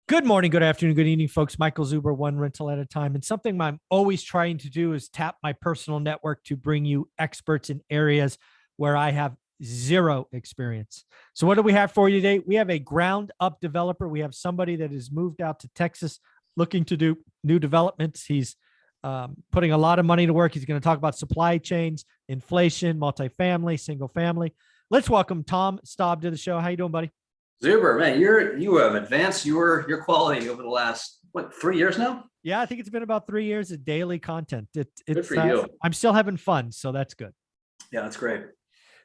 Good morning, good afternoon, good evening, folks. Michael Zuber, one rental at a time. And something I'm always trying to do is tap my personal network to bring you experts in areas where I have zero experience. So, what do we have for you today? We have a ground up developer. We have somebody that has moved out to Texas looking to do new developments. He's putting a lot of money to work. He's going to talk about supply chains, inflation, multifamily, single family. Let's welcome Tom Staub to the show. How you doing, buddy? Zuber, man, you have advanced your quality over the last 3 years now. Yeah, I think it's been about 3 years of daily content. Good for you. I'm still having fun, so that's good. Yeah, that's great.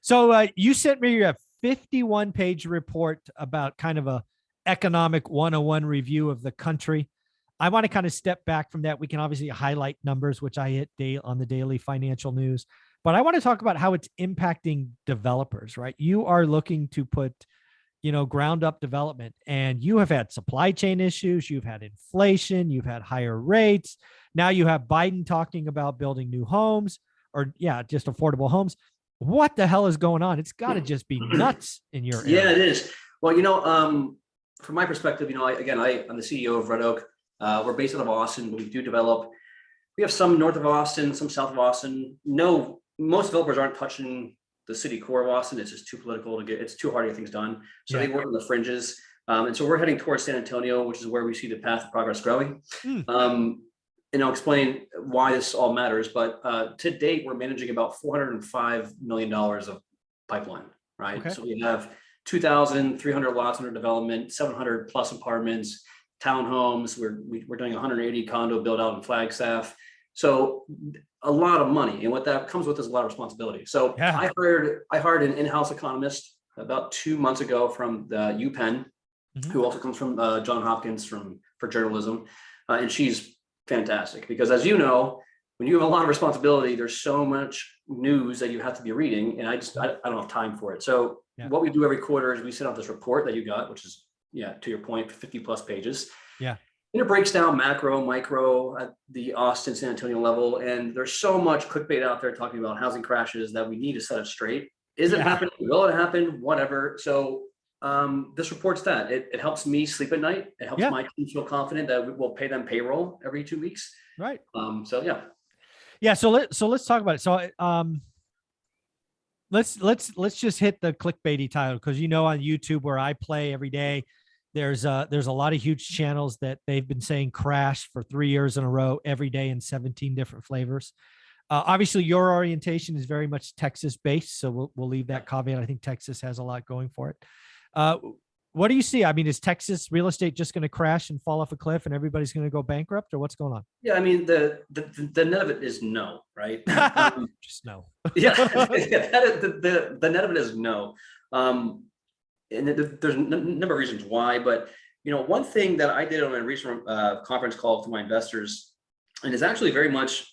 So you sent me a 51-page report about kind of a economic 101 review of the country. I want to kind of step back from that. We can obviously highlight numbers, which I hit on the daily financial news, but I want to talk about how it's impacting developers, right? You are looking to put ground up development, and you have had supply chain issues. You've had inflation, you've had higher rates. Now you have Biden talking about building new homes just affordable homes. What the hell is going on? It's got to just be nuts in your area. Yeah, it is. Well, from my perspective, I'm the CEO of Red Oak. We're based out of Austin, but we do develop. We have some north of Austin, some south of Austin. No, most developers aren't touching the city core of Austin. It's just too political it's too hard to get things done. So They work on the fringes. And so we're heading towards San Antonio, which is where we see the path of progress growing. And I'll explain why this all matters. But to date, we're managing about $405 million of pipeline, right? Okay. So we have 2,300 lots under development, 700 plus apartments, townhomes. We're doing 180 condo build out in Flagstaff. So a lot of money, and what that comes with is a lot of responsibility. So yeah. I hired an in-house economist about 2 months ago from the UPenn, who also comes from Johns Hopkins for journalism, and she's fantastic because, as you know, when you have a lot of responsibility, there's so much news that you have to be reading, and I don't have time for it. So what we do every quarter is we send out this report that you got, which is to your point, 50 plus pages. Yeah. And it breaks down macro, micro at the Austin, San Antonio level. And there's so much clickbait out there talking about housing crashes that we need to set it straight. Is it happening? Will it happen? Whatever. So this report's that. It helps me sleep at night. It helps my team feel confident that we will pay them payroll every 2 weeks. Right. Yeah. So let's talk about it. So let's just hit the clickbaity title, because on YouTube where I play every day, there's a lot of huge channels that they've been saying crash for 3 years in a row, every day in 17 different flavors. Obviously, your orientation is very much Texas based, so we'll leave that caveat. I think Texas has a lot going for it. What do you see? I mean, is Texas real estate just going to crash and fall off a cliff, and everybody's going to go bankrupt, or what's going on? Yeah, I mean, the net of it is no, right? Just no. Yeah, the net of it is no. And there's a number of reasons why, but one thing that I did on a recent conference call to my investors, and is actually very much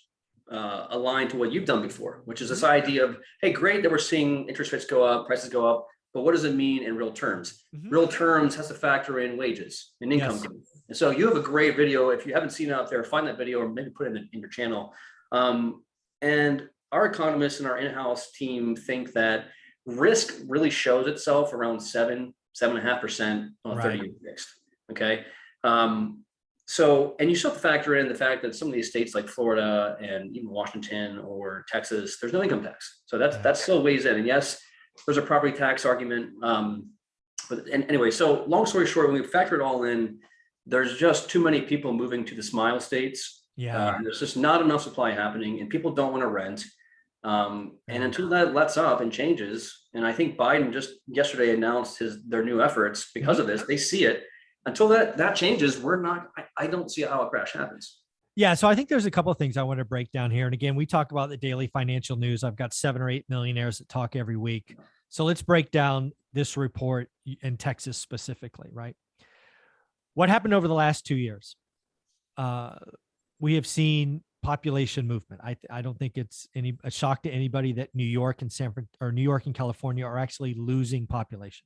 aligned to what you've done before, which is this idea of, hey, great that we're seeing interest rates go up, prices go up, but what does it mean in real terms? Real terms has to factor in wages and income growth. And so you have a great video. If you haven't seen it out there, find that video or maybe put it in your channel. And our economists and our in-house team think that risk really shows itself around 7.5% on a 30-year fixed. Okay. So, and you still have to factor in the fact that some of these states like Florida and even Washington or Texas, there's no income tax. So that still weighs in. And yes, there's a property tax argument. But anyway, so long story short, when we factor it all in, there's just too many people moving to the smile states. Yeah. There's just not enough supply happening, and people don't want to rent. And until that lets up and changes, and I think Biden just yesterday announced their new efforts because of this, they see it. Until that changes, I don't see how a crash happens. Yeah. So I think there's a couple of things I want to break down here. And again, we talk about the daily financial news. I've got 7 or 8 millionaires that talk every week. So let's break down this report in Texas specifically, right? What happened over the last 2 years? We have seen population movement. I don't think it's a shock to anybody that New York and California are actually losing population.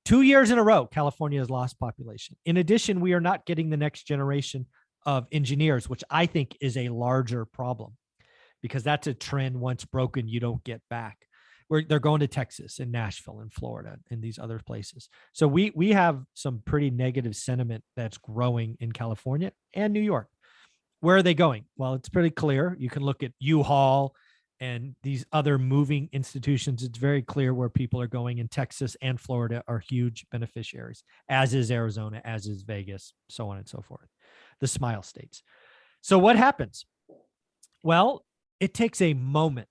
2 years in a row, California has lost population. In addition, we are not getting the next generation of engineers, which I think is a larger problem, because that's a trend. Once broken, you don't get back. where they're going to Texas and Nashville and Florida and these other places. So we have some pretty negative sentiment that's growing in California and New York. Where are they going? Well, it's pretty clear. You can look at U-Haul and these other moving institutions. It's very clear where people are going, and Texas and Florida are huge beneficiaries, as is Arizona, as is Vegas, so on and so forth. The smile states. So what happens? Well, it takes a moment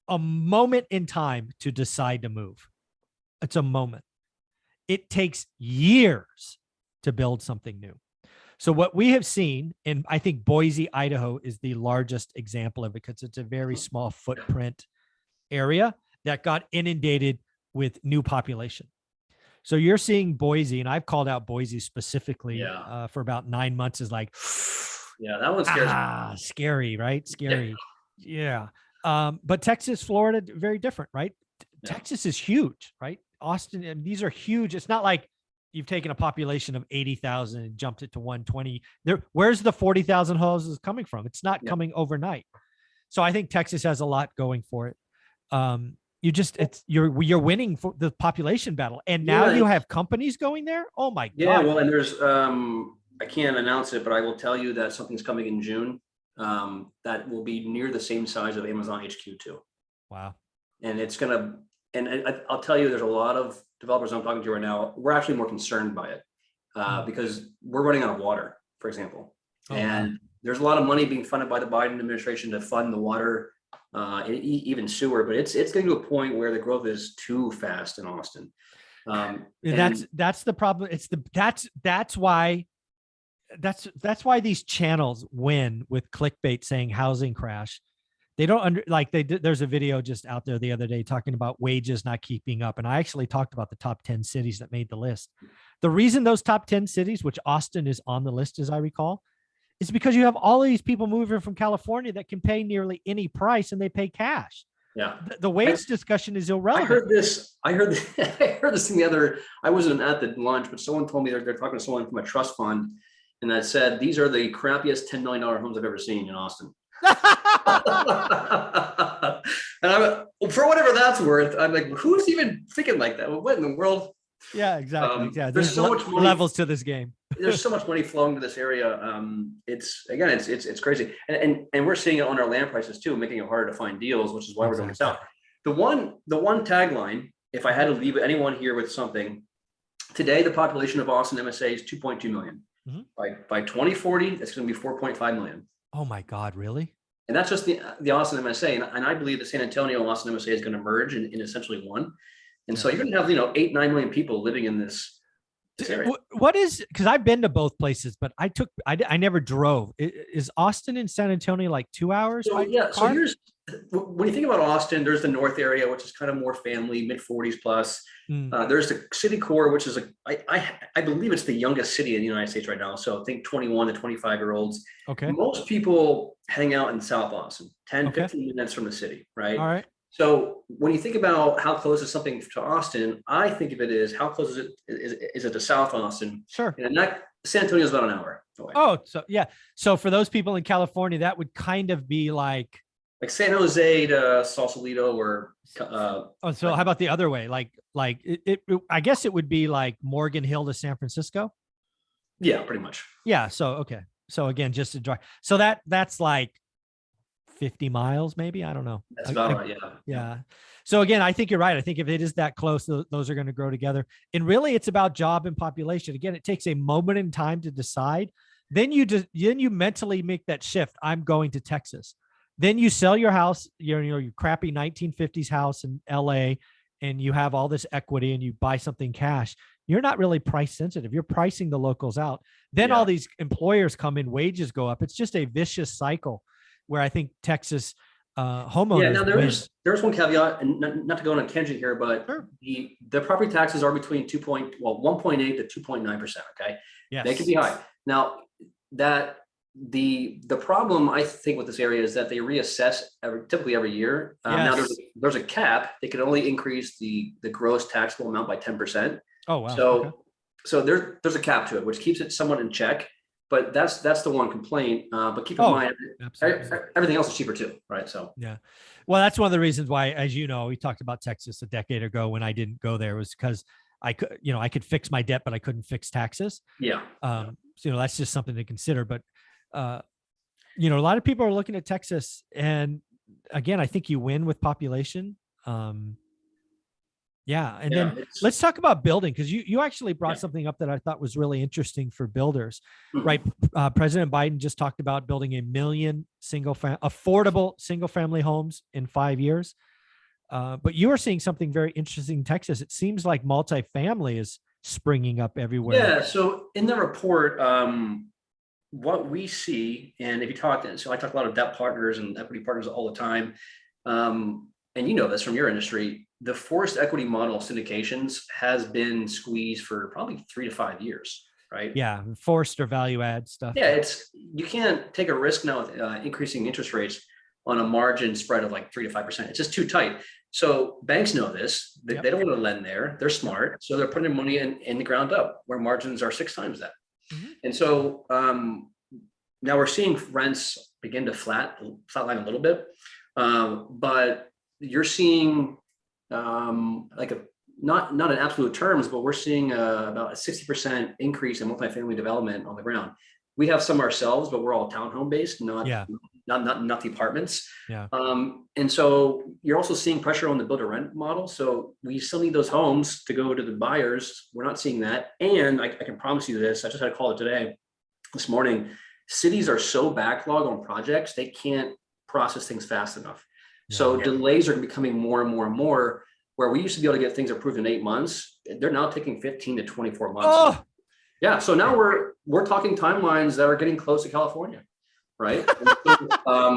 in time to decide to move. It's a moment. It takes years to build something new. So what we have seen, and I think Boise, Idaho is the largest example of it because it's a very small footprint area that got inundated with new population. So you're seeing Boise, and I've called out Boise specifically for about 9 months is like, yeah, that one scares me. Scary, right? Scary. Yeah. But Texas, Florida, very different, right? Yeah. Texas is huge, right? Austin, and these are huge. It's not like you've taken a population of 80,000 and jumped it to 120. Where's the 40,000 houses coming from? It's not coming overnight. So I think Texas has a lot going for it. You're winning for the population battle, and now you have companies going there. Oh my God. Yeah, well, and there's I can't announce it, but I will tell you that something's coming in June that will be near the same size of Amazon HQ2. Wow. And it's gonna, and I'll tell you, there's a lot of developers I'm talking to right now. We're actually more concerned by it because we're running out of water, for example. And there's a lot of money being funded by the Biden administration to fund the water, even sewer, but it's getting to a point where the growth is too fast in Austin. That's the problem. That's why these channels win with clickbait saying housing crash. They don't there's a video just out there the other day talking about wages not keeping up. And I actually talked about the top 10 cities that made the list. The reason those top 10 cities, which Austin is on the list, as I recall, is because you have all of these people moving from California that can pay nearly any price and they pay cash. Yeah. The wage discussion is irrelevant. I heard this thing the other, I wasn't at the lunch, but someone told me they're talking to someone from a trust fund and that said, these are the crappiest $10 million homes I've ever seen in Austin. And for whatever that's worth, I'm like, who's even thinking like that? What in the world? Yeah, exactly. There's so much money, levels to this game. There's so much money flowing to this area. It's crazy, and we're seeing it on our land prices too, making it harder to find deals, which is why we're going south. The one tagline, if I had to leave anyone here with something, today the population of Austin MSA is 2.2 million. Mm-hmm. By 2040, it's going to be 4.5 million. Oh my God, really? And that's just the Austin MSA. And I believe the San Antonio Austin MSA is going to merge in essentially one. And so you're going to have, 8-9 million people living in this area. What is, because I've been to both places, but I never drove. Is Austin and San Antonio like 2 hours? So, so when you think about Austin, there's the north area, which is kind of more family, mid 40s plus. There's the city core, which is I believe it's the youngest city in the United States right now. So I think 21 to 25-year-olds. Okay. Most people hang out in South Austin, 10, 15 minutes from the city, right? All right. So when you think about how close is something to Austin, I think of it as how close is it to South Austin? Sure. And San Antonio is about an hour away. Oh, so yeah. So for those people in California, that would kind of be like San Jose to Sausalito or so how about the other way? I guess it would be like Morgan Hill to San Francisco. Yeah, pretty much. Yeah. So, okay. So again, just to drive. So that's like 50 miles, maybe. I don't know. That's about right. Yeah. Yeah. So again, I think you're right. I think if it is that close, those are going to grow together. And really it's about job and population. Again, it takes a moment in time to decide. Then you mentally make that shift. I'm going to Texas. Then you sell your house, your crappy 1950s house in LA, and you have all this equity and you buy something cash. You're not really price sensitive. You're pricing the locals out. Then all these employers come in, wages go up. It's just a vicious cycle where I think Texas homeowners. Yeah, now there's one caveat, and not to go on a tangent here, but sure. the property taxes are between 1.8 to 2.9%. Okay. Yes. They can be high. Now that the problem I think with this area is that they reassess typically every year. Now there's a cap. They can only increase the gross taxable amount by 10%. Oh wow. So there's a cap to it, which keeps it somewhat in check. but that's the one complaint. But keep in Oh, mind, absolutely. everything else is cheaper too, right? So Yeah. Well, that's one of the reasons why, as you know, we talked about Texas a decade ago when I didn't go there, was because I could, I could fix my debt, but I couldn't fix taxes. yeah. So, that's just something to consider. But, a lot of people are looking at Texas, and again, I think you win with population. Yeah. And Yeah, then let's talk about building, because you actually brought Yeah. something up that I thought was really interesting for builders, Mhm. right? President Biden just talked about building 1 million affordable single family homes in 5 years. But you are seeing something very interesting in Texas. It seems like multifamily is springing up everywhere. Yeah. So in the report, what we see, and if you talk, so I talk a lot of debt partners and equity partners all the time, and you know this from your industry, the forced equity model syndications has been squeezed for probably 3 to 5 years, right? Yeah, forced or value add stuff. Yeah, you can't take a risk now with increasing interest rates on a margin spread of like 3 to 5%. It's just too tight. So banks know this. They don't want to lend there. They're smart, so they're putting money in the ground up where margins are 6 times that. Mhm. And so now we're seeing rents begin to flatline a little bit, but you're seeing like not in absolute terms, but we're seeing about a 60% increase in multifamily development on the ground. We have some ourselves, but we're all townhome based, not the apartments. Yeah. And so you're also seeing pressure on the build to rent model. So we still need those homes to go to the buyers. We're not seeing that. And I can promise you this, I just had a call this morning. Cities are so backlogged on projects, they can't process things fast enough. So delays are becoming more and more and more, where we used to be able to get things approved in 8 months. They're now taking 15 to 24 months. Oh, yeah. So now we're talking timelines that are getting close to California, right?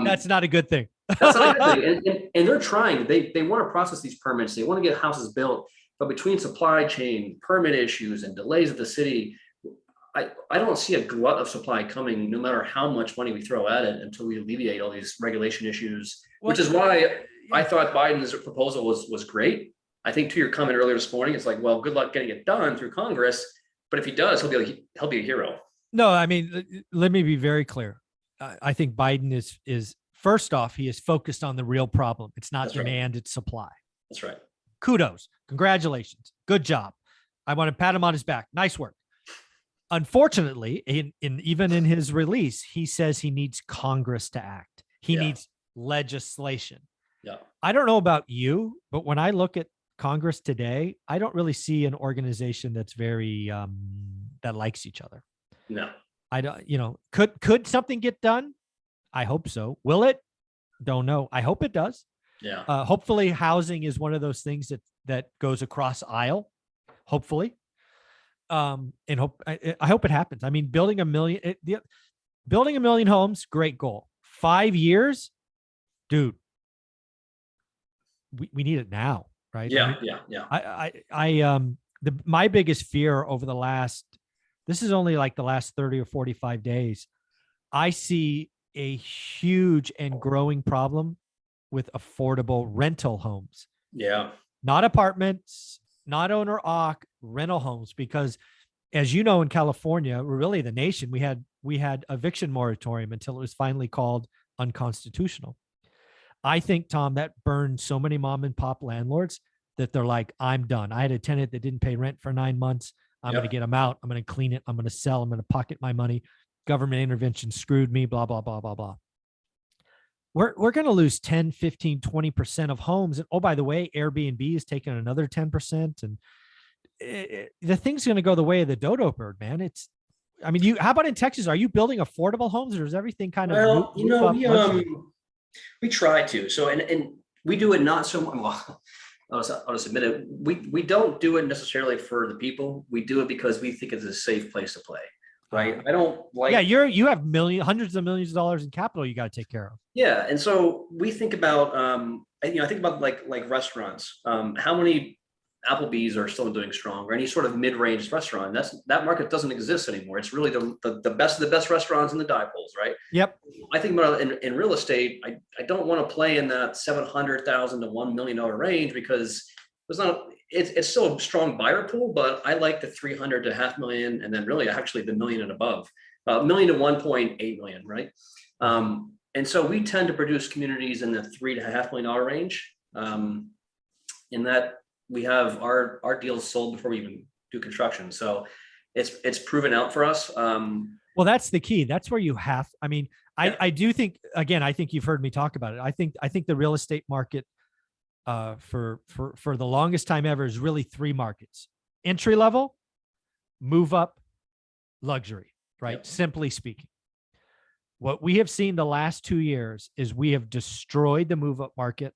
that's not a good thing. That's not a good thing. And they're trying. They want to process these permits. They want to get houses built. But between supply chain, permit issues, and delays at the city, I don't see a glut of supply coming, no matter how much money we throw at it, until we alleviate all these regulation issues, which is why I thought Biden's proposal was great. I think, to your comment earlier this morning, it's like, well, good luck getting it done through Congress. But if he does, he'll be a hero. No, I mean, let me be very clear. I think Biden is first off, he is focused on the real problem. It's not demand, it's supply. That's right. Kudos. Congratulations. Good job. I want to pat him on his back. Nice work. Unfortunately, even in his release, he says he needs Congress to act. He needs legislation. Yeah. I don't know about you, but when I look at Congress today, I don't really see an organization that's very that likes each other. No. I don't, could something get done? I hope so. Will it? Don't know. I hope it does. Yeah. Hopefully housing is one of those things that goes across aisle. Hopefully. And I hope it happens. I mean, building 1 million homes, great goal. 5 years, dude, we need it now, right? Yeah. My biggest fear over this is only like the last 30 or 45 days. I see a huge and growing problem with affordable rental homes. Yeah. Not apartments, not owner occ, rental homes, because as you know, in California, really the nation, we had eviction moratorium until it was finally called unconstitutional. I think, Tom, that burned so many mom and pop landlords that they're like, I'm done. I had a tenant that didn't pay rent for 9 months. I'm going to get them out. I'm going to clean it. I'm going to sell. I'm going to pocket my money. Government intervention screwed me, blah, blah, blah, blah, blah. We're going to lose 10, 15, 20% of homes. And oh, by the way, Airbnb is taking another 10%. And the thing's going to go the way of the dodo bird, man. How about in Texas? Are you building affordable homes, or is everything kind of we try to. So, and we do it not so much. Well, I'll just admit it. We don't do it necessarily for the people. We do it because we think it's a safe place to play. Right. I don't like. Yeah. You have hundreds of millions of dollars in capital you got to take care of. Yeah. And so we think about, I think about like restaurants. How many Applebee's are still doing strong, or any sort of mid-range restaurant? That market doesn't exist anymore. It's really the best of the best restaurants in the dive-holes, right? Yep. I think about in real estate, I don't want to play in that $700,000 to $1 million range, because it's still a strong buyer pool, but I like the 300 to $500,000, and then really actually the million and above. million to 1.8 million, right? And so we tend to produce communities in the $3.5 million range. In that we have our deals sold before we even do construction. So it's proven out for us. Well, that's the key. That's where you have, I mean, I do think, again, I think you've heard me talk about it. I think the real estate market for the longest time ever is really three markets: entry level, move up, luxury, right? Yep. Simply speaking. What we have seen the last 2 years is we have destroyed the move up market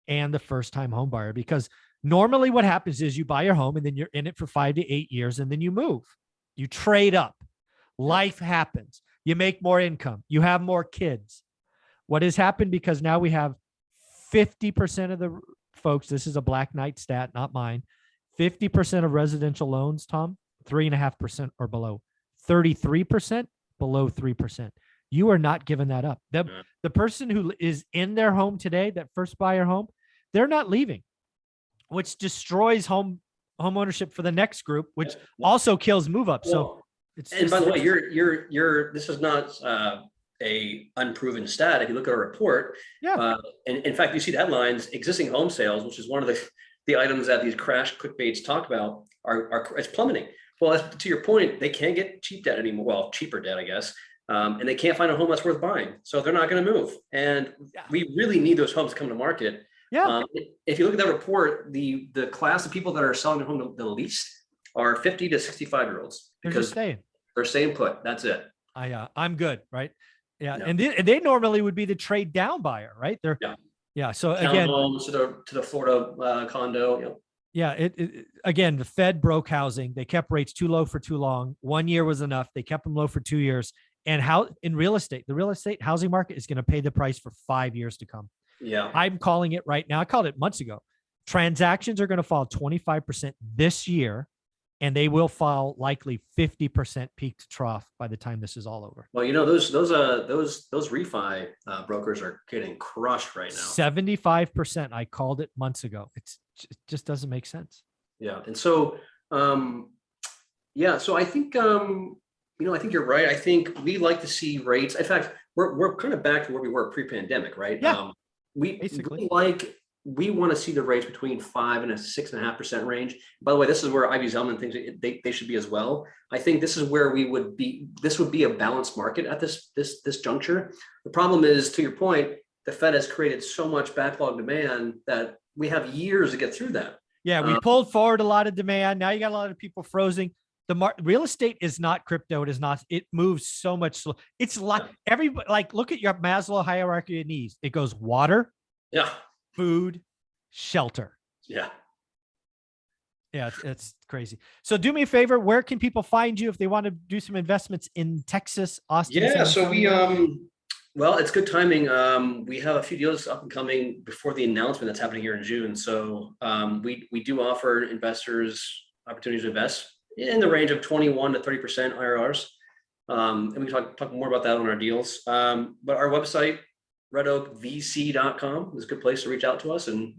and the first time home buyer, because normally what happens is you buy your home and then you're in it for 5 to 8 years and then you move, you trade up, life happens, you make more income, you have more kids. What has happened, because now we have 50% of the folks, this is a Black Knight stat, not mine, 50% of residential loans, Tom, 3.5% or below, 33% below 3%. You are not giving that up. The person who is in their home today, that first buyer home, they're not leaving, which destroys home ownership for the next group, which also kills move up. So it's and by the way, you're this is not a unproven stat. If you look at a report, and in fact, you see the headlines: existing home sales, which is one of the items that these crash clickbaits talk about, are it's plummeting. Well, to your point, they can't get cheap debt anymore. Well, cheaper debt, I guess. And they can't find a home that's worth buying. So they're not going to move. And we really need those homes to come to market. Yeah. If you look at that report, the class of people that are selling their home the least are 50 to 65-year-olds, because they're staying put. That's it. I'm good. Right. Yeah. And they normally would be the trade down buyer, right? Yeah. So again, to the Florida condo, again, the Fed broke housing. They kept rates too low for too long. 1 year was enough. They kept them low for 2 years. And how in real estate, the real estate housing market is going to pay the price for 5 years to come. Yeah. I'm calling it right now. I called it months ago. Transactions are going to fall 25% this year, and they will fall likely 50% peak to trough by the time this is all over. Well, those refi brokers are getting crushed right now. 75%. I called it months ago. It just doesn't make sense. Yeah. And so, so I think, I think you're right. I think we like to see rates. In fact, we're kind of back to where we were pre-pandemic, right? Yeah. We want to see the rates between 5% and 6.5% range. By the way, this is where Ivy Zelman thinks they should be as well. I think this is where we would be. This would be a balanced market at this juncture. The problem is, to your point, the Fed has created so much backlog demand that we have years to get through that. Yeah, we pulled forward a lot of demand. Now you got a lot of people frozen. Real estate is not crypto. It is not. It moves so much slow. It's like everybody. Like, look at your Maslow hierarchy of needs. It goes water, food, shelter. Yeah, it's crazy. So do me a favor. Where can people find you if they want to do some investments in Texas, Austin? Yeah. So well, it's good timing. We have a few deals up and coming before the announcement that's happening here in June. So we do offer investors opportunities to invest in the range of 21 to 30% IRRs. And we can talk more about that on our deals. But our website, redoakvc.com, is a good place to reach out to us, and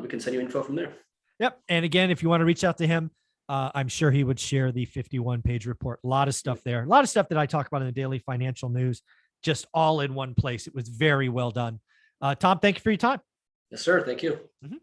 we can send you info from there. Yep. And again, if you want to reach out to him, I'm sure he would share the 51-page report. A lot of stuff there. A lot of stuff that I talk about in the daily financial news, just all in one place. It was very well done. Tom, thank you for your time. Yes, sir. Thank you. Mm-hmm.